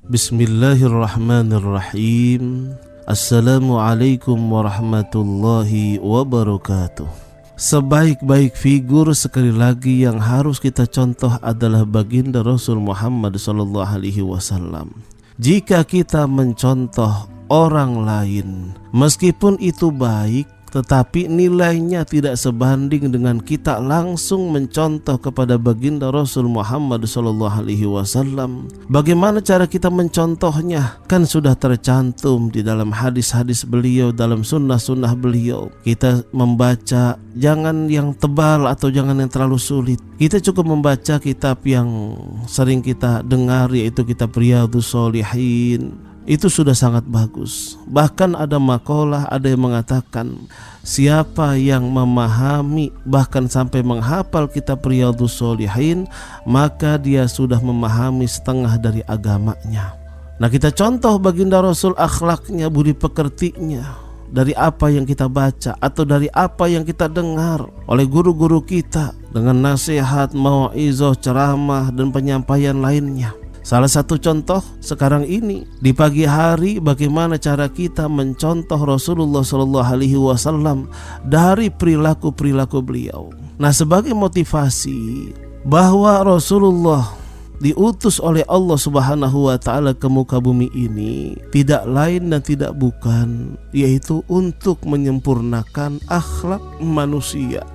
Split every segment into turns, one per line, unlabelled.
Bismillahirrahmanirrahim. Assalamualaikum warahmatullahi wabarakatuh. Sebaik-baik figur sekali lagi yang harus kita contoh adalah baginda Rasul Muhammad SAW. Jika kita mencontoh orang lain, meskipun itu baik, tetapi nilainya tidak sebanding dengan kita langsung mencontoh kepada baginda Rasul Muhammad SAW. Bagaimana cara kita mencontohnya? Kan sudah tercantum di dalam hadis-hadis beliau, dalam sunnah-sunnah beliau. Kita membaca jangan yang tebal atau jangan yang terlalu sulit. Kita cukup membaca kitab yang sering kita dengar, yaitu kitab Riyadhus Shalihin. Itu sudah sangat bagus. Bahkan ada makalah, ada yang mengatakan siapa yang memahami bahkan sampai menghafal kitab Riyadhus Shalihin, maka dia sudah memahami setengah dari agamanya. Nah, kita contoh baginda Rasul, akhlaknya, budi pekertinya, dari apa yang kita baca atau dari apa yang kita dengar oleh guru-guru kita dengan nasihat, mau'izah, ceramah dan penyampaian lainnya. Salah satu contoh sekarang ini di pagi hari, bagaimana cara kita mencontoh Rasulullah SAW dari perilaku-perilaku beliau. Nah, sebagai motivasi bahwa Rasulullah diutus oleh Allah Subhanahu wa Ta'ala ke muka bumi ini tidak lain dan tidak bukan, yaitu untuk menyempurnakan akhlak manusia,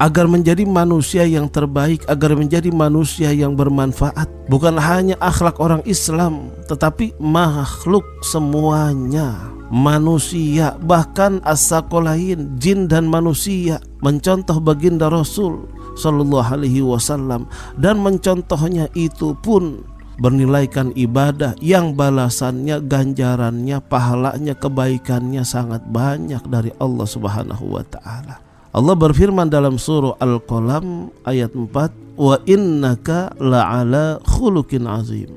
agar menjadi manusia yang terbaik, agar menjadi manusia yang bermanfaat. Bukan hanya akhlak orang Islam, tetapi makhluk semuanya, manusia, bahkan as-sakolain, jin dan manusia, mencontoh baginda Rasul Sallallahu Alaihi Wasallam, dan mencontohnya itu pun bernilaikan ibadah yang balasannya, ganjarannya, pahalanya, kebaikannya sangat banyak dari Allah Subhanahu wa Ta'ala. Allah berfirman dalam surah Al-Qalam ayat 4, wa innaka la'ala khuluqin azim.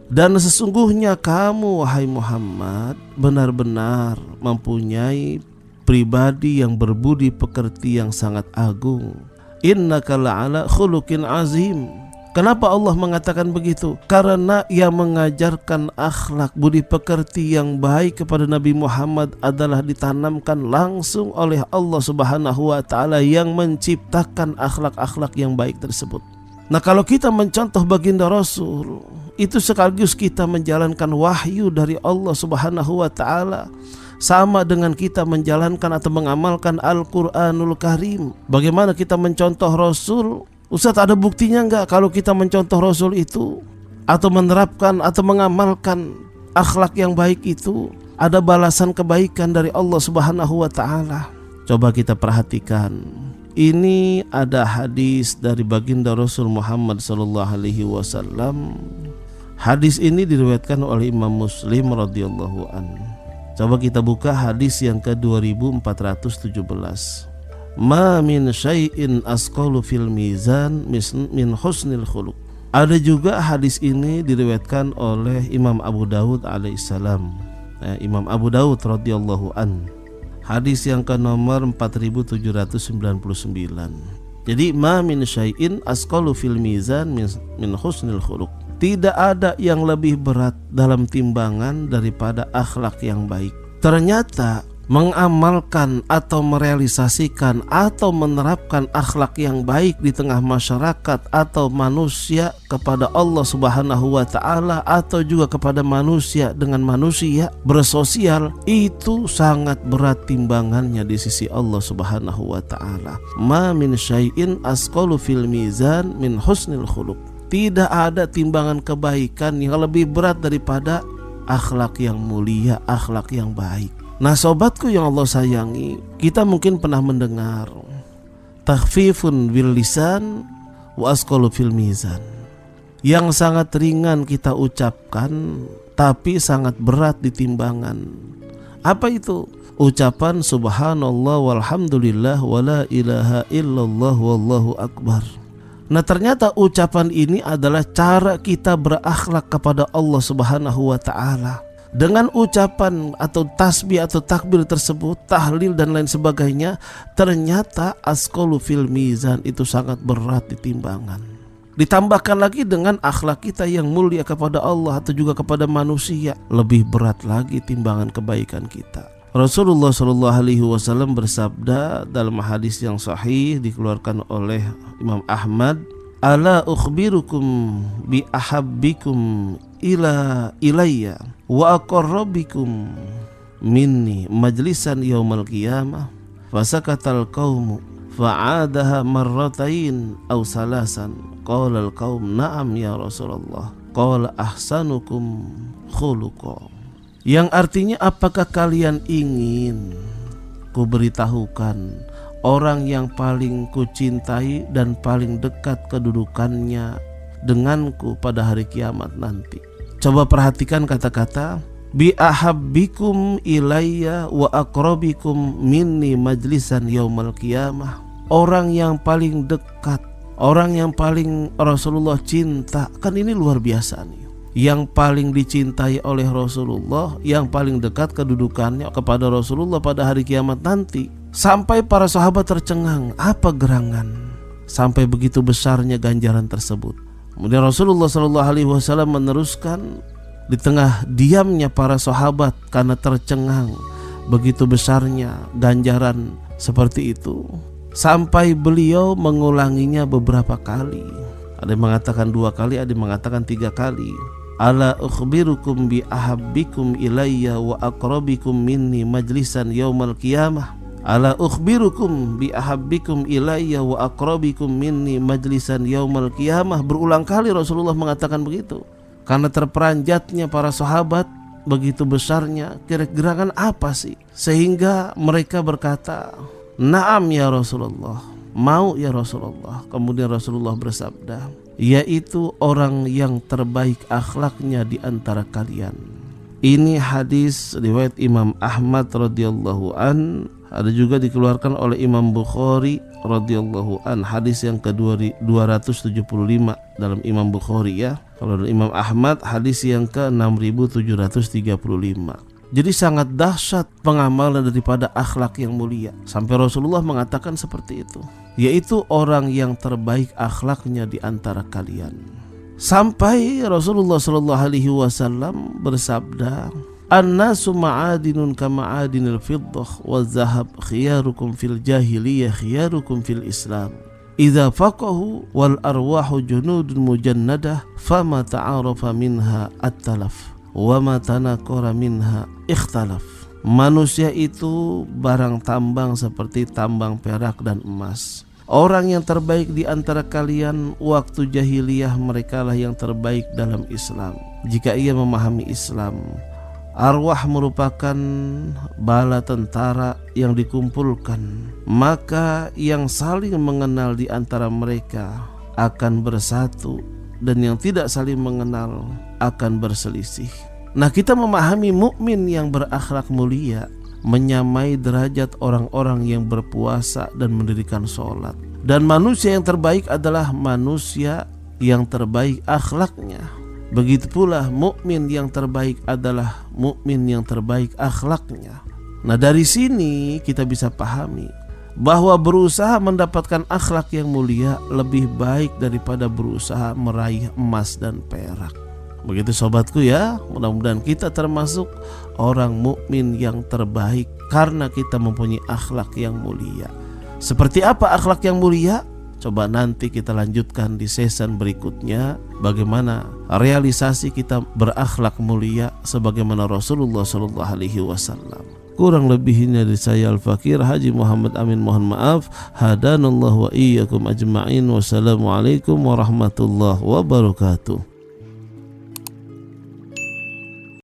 Dan sesungguhnya kamu, wahai Muhammad, benar-benar mempunyai pribadi yang berbudi pekerti yang sangat agung. Innaka la'ala khuluqin azim. Kenapa Allah mengatakan begitu? Karena yang mengajarkan akhlak, budi pekerti yang baik kepada Nabi Muhammad adalah ditanamkan langsung oleh Allah Subhanahu wa Ta'ala yang menciptakan akhlak-akhlak yang baik tersebut. Nah, kalau kita mencontoh baginda Rasul, itu sekaligus kita menjalankan wahyu dari Allah Subhanahu wa Ta'ala, sama dengan kita menjalankan atau mengamalkan Al-Quranul Karim. Bagaimana kita mencontoh Rasul? Ustaz, ada buktinya enggak kalau kita mencontoh Rasul itu atau menerapkan atau mengamalkan akhlak yang baik itu ada balasan kebaikan dari Allah Subhanahu wa Ta'ala? Coba kita perhatikan. Ini ada hadis dari baginda Rasul Muhammad sallallahu alaihi wasallam. Hadis ini diriwayatkan oleh Imam Muslim radhiyallahu anhu. Coba kita buka hadis yang ke-2417. Ma min syai'in asqalu fil mizan min husnil khuluq. Ada juga hadis ini diriwayatkan oleh Imam Abu Dawud alaihissalam. Imam Abu Dawud radhiyallahu an. Hadis yang ke nomor 4799. Jadi ma min syai'in asqalu fil mizan min husnil khuluq. Tidak ada yang lebih berat dalam timbangan daripada akhlak yang baik. Ternyata mengamalkan atau merealisasikan atau menerapkan akhlak yang baik di tengah masyarakat atau manusia kepada Allah Subhanahu wa Ta'ala, atau juga kepada manusia dengan manusia bersosial, itu sangat berat timbangannya di sisi Allah Subhanahu wa Ta'ala. Ma min syai'in asqalu fil mizan min husnil khuluq. Tidak ada timbangan kebaikan yang lebih berat daripada akhlak yang mulia, akhlak yang baik. Nah, sobatku yang Allah sayangi, kita mungkin pernah mendengar takhfifun bil lisan wa asqalu fil mizan. Yang sangat ringan kita ucapkan tapi sangat berat di timbangan. Apa itu? Ucapan subhanallah walhamdulillah wala ilaha illallah wallahu akbar. Nah, ternyata ucapan ini adalah cara kita berakhlak kepada Allah Subhanahu wa Ta'ala. Dengan ucapan atau tasbih atau takbir tersebut, tahlil dan lain sebagainya, ternyata asqalu fil mizan, itu sangat berat di timbangan. Ditambahkan lagi dengan akhlak kita yang mulia kepada Allah atau juga kepada manusia, lebih berat lagi timbangan kebaikan kita. Rasulullah SAW bersabda dalam hadis yang sahih dikeluarkan oleh Imam Ahmad, "Ala ukhbirukum bi ahabbikum ilayya wa aqarrabikum minni majlisan yaumal qiyamah." Fasakatal qaumu fa'adaha marratain aw salasan. Qala al-qaum na'am ya Rasulullah. Qala ahsanukum khuluqa. Yang artinya, apakah kalian ingin ku beritahukan orang yang paling kucintai dan paling dekat kedudukannya denganku pada hari kiamat nanti? Coba perhatikan kata-kata bi ahabbikum ilayya wa aqrabikum minni majlisan yaumal qiyamah. Orang yang paling dekat, orang yang paling Rasulullah cinta. Kan ini luar biasa nih. Yang paling dicintai oleh Rasulullah, yang paling dekat kedudukannya kepada Rasulullah pada hari kiamat nanti. Sampai para sahabat tercengang, apa gerangan sampai begitu besarnya ganjaran tersebut? Kemudian Rasulullah SAW meneruskan, di tengah diamnya para sahabat karena tercengang begitu besarnya ganjaran seperti itu, sampai beliau mengulanginya beberapa kali. Ada yang mengatakan 2 kali, ada yang mengatakan 3 kali. Ala ukhbirukum bi ahabbikum ilayya wa aqrabikum minni majlisan yaumal qiyamah. Ala ukhbirukum bi ahabbikum ilayya wa aqrabikum minni majlisan yaumal qiyamah. Berulang kali Rasulullah mengatakan begitu. Karena terperanjatnya para sahabat begitu besarnya, kira-kira apa sih? Sehingga mereka berkata, "Na'am ya Rasulullah, mau ya Rasulullah." Kemudian Rasulullah bersabda, yaitu orang yang terbaik akhlaknya di antara kalian. Ini hadis riwayat Imam Ahmad radhiyallahu an, ada juga dikeluarkan oleh Imam Bukhari radhiyallahu an, hadis yang ke-275 dalam Imam Bukhari ya. Kalau Imam Ahmad hadis yang ke-6735. Jadi sangat dahsyat pengamalan daripada akhlak yang mulia. Sampai Rasulullah mengatakan seperti itu, yaitu orang yang terbaik akhlaknya di antara kalian. Sampai Rasulullah SAW bersabda, "An-nasu ma'adinun kama'adinil fiddah wa zahab, khiyarukum fil jahiliyah khiyarukum fil Islam. Idza faqahu wal arwahu junudun mujannadah, fama ta'arafa minha at-talaf wa ma tanakara minha ikhtalaf." Manusia itu barang tambang seperti tambang perak dan emas. Orang yang terbaik di antara kalian waktu jahiliyah, merekalah yang terbaik dalam Islam jika ia memahami Islam. Arwah merupakan bala tentara yang dikumpulkan, maka yang saling mengenal di antara mereka akan bersatu dan yang tidak saling mengenal akan berselisih. Nah, kita memahami mukmin yang berakhlak mulia menyamai derajat orang-orang yang berpuasa dan mendirikan sholat. Dan manusia yang terbaik adalah manusia yang terbaik akhlaknya. Begitu pula mukmin yang terbaik adalah mukmin yang terbaik akhlaknya. Nah, dari sini kita bisa pahami bahwa berusaha mendapatkan akhlak yang mulia lebih baik daripada berusaha meraih emas dan perak. Begitu sobatku ya, mudah-mudahan kita termasuk orang mukmin yang terbaik karena kita mempunyai akhlak yang mulia. Seperti apa akhlak yang mulia? Coba nanti kita lanjutkan di season berikutnya, bagaimana realisasi kita berakhlak mulia sebagaimana Rasulullah SAW. Kurang lebihnya dari saya Al-Fakir Haji Muhammad Amin, mohon maaf. Hadanallahu wa iyyakum ajma'in. Wassalamualaikum warahmatullahi wabarakatuh.